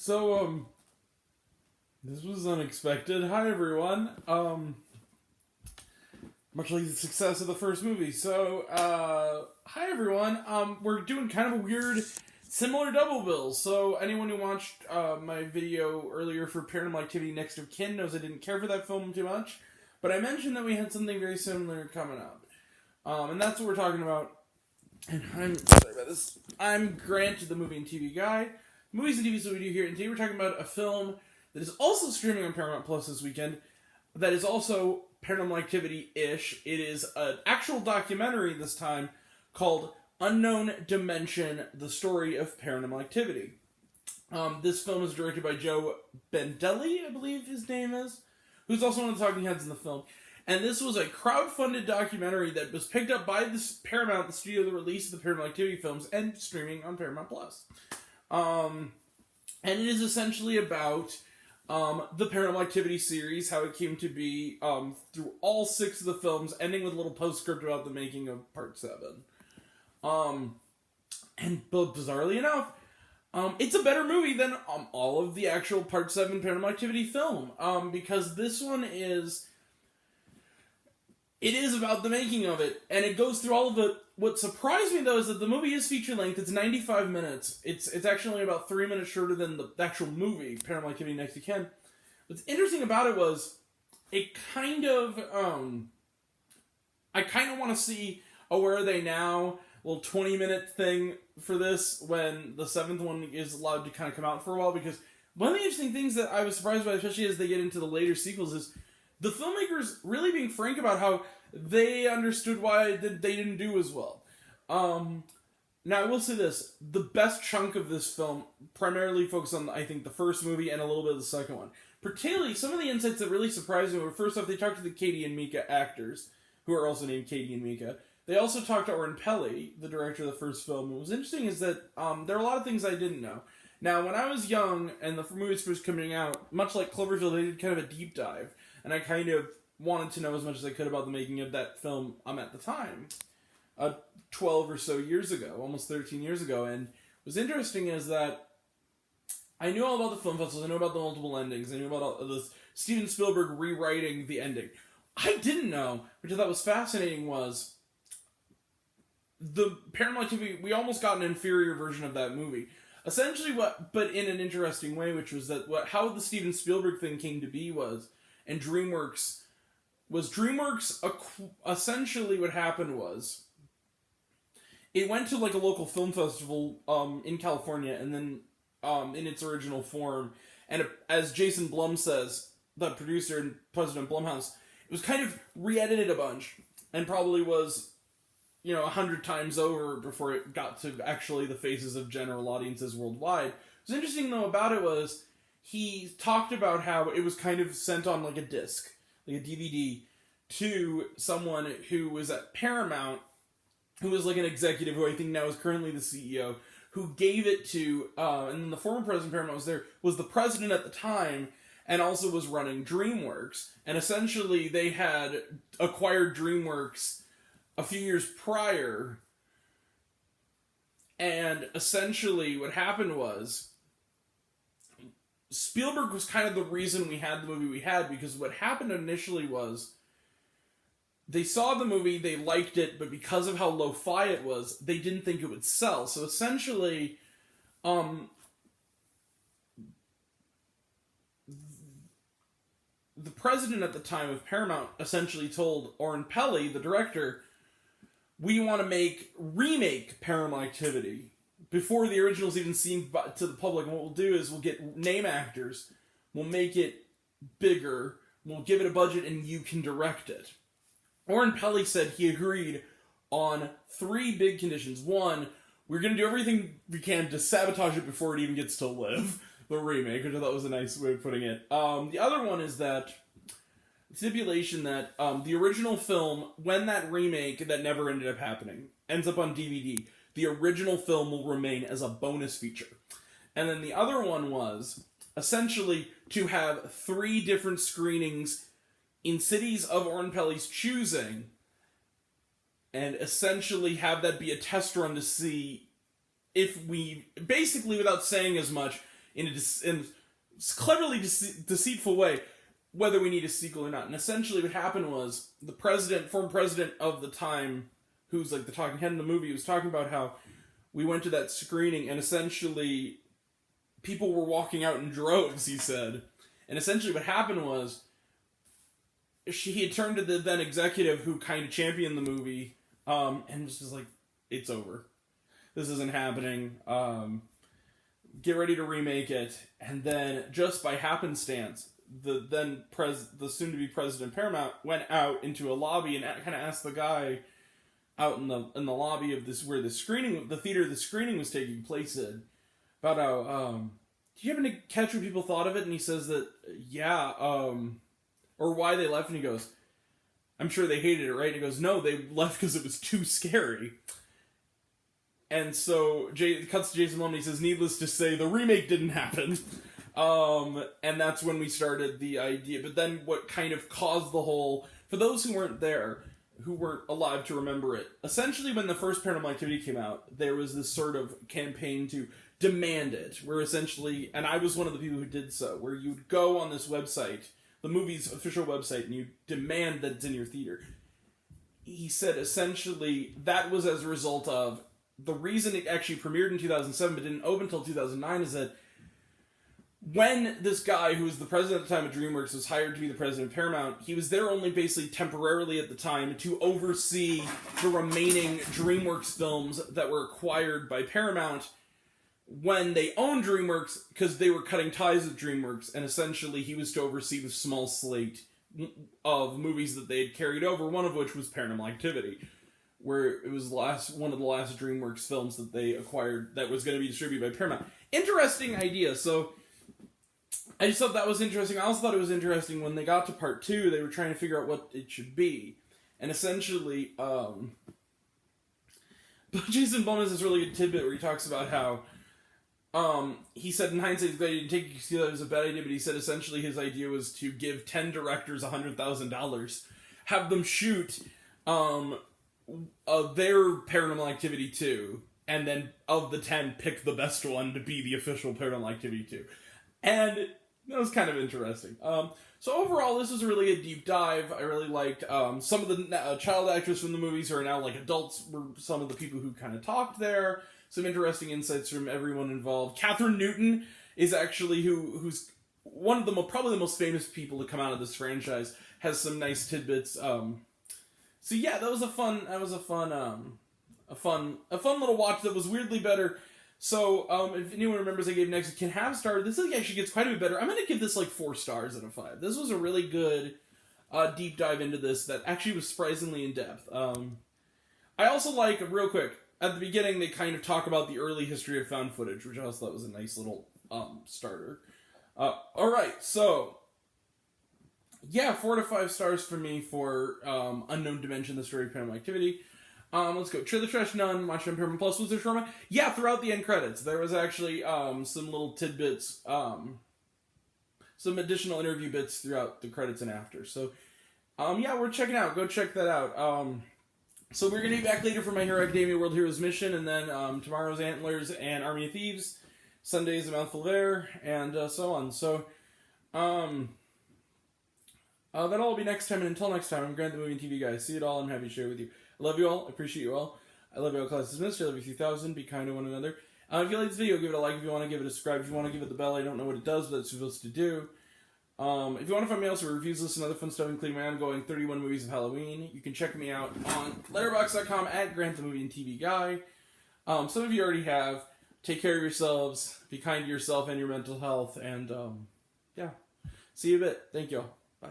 So, this was unexpected. Hi, everyone. Much like the success of the first movie. So, hi, everyone. We're doing kind of a weird, similar double bill. So, anyone who watched my video earlier for Paranormal Activity Next of Kin knows I didn't care for that film too much. But I mentioned that we had something very similar coming up. And that's what we're talking about. And I'm sorry about this. I'm Grant, the movie and TV guy. Movies and TV is what we do here. And today we're talking about a film that is also streaming on Paramount Plus this weekend. That is also Paranormal Activity-ish. It is an actual documentary this time called Unknown Dimension, The Story of Paranormal Activity. This film is directed by Joe Bendelli, I believe his name is, who's also one of the talking heads in the film. And this was a crowd-funded documentary that was picked up by Paramount, the studio that released the Paranormal Activity films, and streaming on Paramount Plus. And it is essentially about the Paranormal Activity series, how it came to be through all 6 of the films, ending with a little postscript about the making of Part 7. And bizarrely enough, it's a better movie than all of the actual Part 7 Paranormal Activity film, because this one is... It is about the making of it, and it goes through all of it. What surprised me, though, is that the movie is feature-length. It's 95 minutes. It's actually only about 3 minutes shorter than the actual movie, Paranormal Activity Next to Kin. What's interesting about it was, it kind of, I kind of want to see a Where Are They Now little 20-minute thing for this, when the 7th one is allowed to kind of come out for a while, because one of the interesting things that I was surprised by, especially as they get into the later sequels, is the filmmakers really being frank about how they understood why they didn't do as well. Now, I will say this. The best chunk of this film primarily focused on, I think, the first movie and a little bit of the second one. Particularly, some of the insights that really surprised me were, first off, they talked to the Katie and Mika actors, who are also named Katie and Mika. They also talked to Oren Peli, the director of the first film. What was interesting is that there are a lot of things I didn't know. Now, when I was young and the movie was first coming out, much like Cloverfield, they did kind of a deep dive. And I kind of wanted to know as much as I could about the making of that film at the time. 12 or so years ago, almost 13 years ago. And what's interesting is that I knew all about the film festivals, I knew about the multiple endings, I knew about all the Steven Spielberg rewriting the ending. I didn't know, which I thought was fascinating, was the Paranormal Activity, we almost got an inferior version of that movie. Essentially but in an interesting way, which was that how the Steven Spielberg thing came to be was, and DreamWorks, essentially what happened was, it went to like a local film festival in California, and then in its original form, and as Jason Blum says, the producer and president of Blumhouse, it was kind of re-edited a bunch, and probably was, 100 times over before it got to actually the faces of general audiences worldwide. What's interesting though about it was, he talked about how it was kind of sent on like a disc, like a DVD, to someone who was at Paramount, who was like an executive who I think now is currently the CEO, who gave it to, and then the former president of Paramount was the president at the time, and also was running DreamWorks. And essentially they had acquired DreamWorks a few years prior, and essentially what happened was, Spielberg was kind of the reason we had the movie we had, because what happened initially was, they saw the movie, they liked it, but because of how lo-fi it was, they didn't think it would sell. So essentially, the president at the time of Paramount essentially told Oren Peli, the director, we want to remake Paranormal Activity before the original's even seen to the public. And what we'll do is we'll get name actors, we'll make it bigger, we'll give it a budget, and you can direct it. Oren Peli said he agreed on 3 big conditions. 1, we're going to do everything we can to sabotage it before it even gets to live, the remake, which I thought was a nice way of putting it. The other one is that stipulation that the original film, when that remake that never ended up happening, ends up on DVD, the original film will remain as a bonus feature. And then the other one was, essentially, to have 3 different screenings in cities of Oren Peli's choosing, and essentially have that be a test run to see if we, basically without saying as much, in a cleverly deceitful way whether we need a sequel or not. And essentially what happened was the former president of the time, who's like the talking head in the movie, was talking about how we went to that screening and essentially people were walking out in droves, he said. And essentially what happened was he had turned to the then executive who kind of championed the movie and was just like, it's over. This isn't happening. Get ready to remake it. And then just by happenstance, the soon-to-be president Paramount went out into a lobby and kind of asked the guy out in the lobby of this where the theater the screening was taking place in, about how do you happen to catch what people thought of it? And he says that or why they left, and he goes, I'm sure they hated it, right? And he goes, no, they left because it was too scary. And so it cuts to Jason Blum and he says, needless to say, the remake didn't happen. And that's when we started the idea. But then what kind of caused the whole, for those who weren't there, who weren't alive to remember it, essentially when the first Paranormal Activity came out, there was this sort of campaign to demand it, where essentially, and I was one of the people who did so, where you'd go on this website, the movie's official website, and you demand that it's in your theater. He said essentially that was as a result of the reason it actually premiered in 2007 but didn't open until 2009 is that when this guy, who was the president at the time of DreamWorks, was hired to be the president of Paramount, he was there only basically temporarily at the time to oversee the remaining DreamWorks films that were acquired by Paramount when they owned DreamWorks, because they were cutting ties with DreamWorks, and essentially he was to oversee the small slate of movies that they had carried over, one of which was Paranormal Activity, where it was one of the last DreamWorks films that they acquired that was going to be distributed by Paramount. Interesting idea. So I just thought that was interesting. I also thought it was interesting when they got to part 2, they were trying to figure out what it should be. And essentially, but Jason Blum has this really good tidbit where he talks about how he said in hindsight he's glad he didn't take it because he thought it was a bad idea, but he said essentially his idea was to give 10 directors $100,000, have them shoot their Paranormal Activity 2, and then of the 10, pick the best one to be the official Paranormal Activity 2. And that was kind of interesting. So overall, this was really a deep dive. I really liked some of the child actors from the movies who are now like adults were some of the people who kind of talked there. Some interesting insights from everyone involved. Catherine Newton is actually who's one of the probably the most famous people to come out of this franchise. Has some nice tidbits. So yeah, that was a fun little watch that was weirdly better. So, if anyone remembers, I gave Next Can Have Star. This actually gets quite a bit better. I'm going to give this like 4 stars out of 5. This was a really good deep dive into this that actually was surprisingly in depth. I also like, real quick, at the beginning they kind of talk about the early history of found footage, which I also thought was a nice little starter. Alright, so yeah, 4 to 5 stars for me for Unknown Dimension, the story of Paranormal Activity. Let's go. Trailer Trash None, watch on Paramount Plus. Was there trauma? Yeah, throughout the end credits, there was actually some little tidbits, some additional interview bits throughout the credits and after. So, yeah, we're checking out. Go check that out. So we're going to be back later for My Hero Academia World Heroes Mission, and then tomorrow's Antlers and Army of Thieves, Sunday's A Mouthful of Air, and so on. So, that'll all be next time, and until next time, I'm Grant the Movie and TV Guy. See it all, I'm happy to share with you. I love you all. I appreciate you all. I love you all. Class dismissed. I love you 3000. Be kind to one another. If you like this video, give it a like. If you want to give it a subscribe. If you want to give it the bell, I don't know what it does, but it's supposed to do. If you want to find me else for reviews, lists, and other fun stuff, including my ongoing 31 movies of Halloween, you can check me out on letterboxd.com at Grant the Movie and TV Guy. Some of you already have. Take care of yourselves. Be kind to yourself and your mental health. And, yeah. See you in a bit. Thank you all. Bye.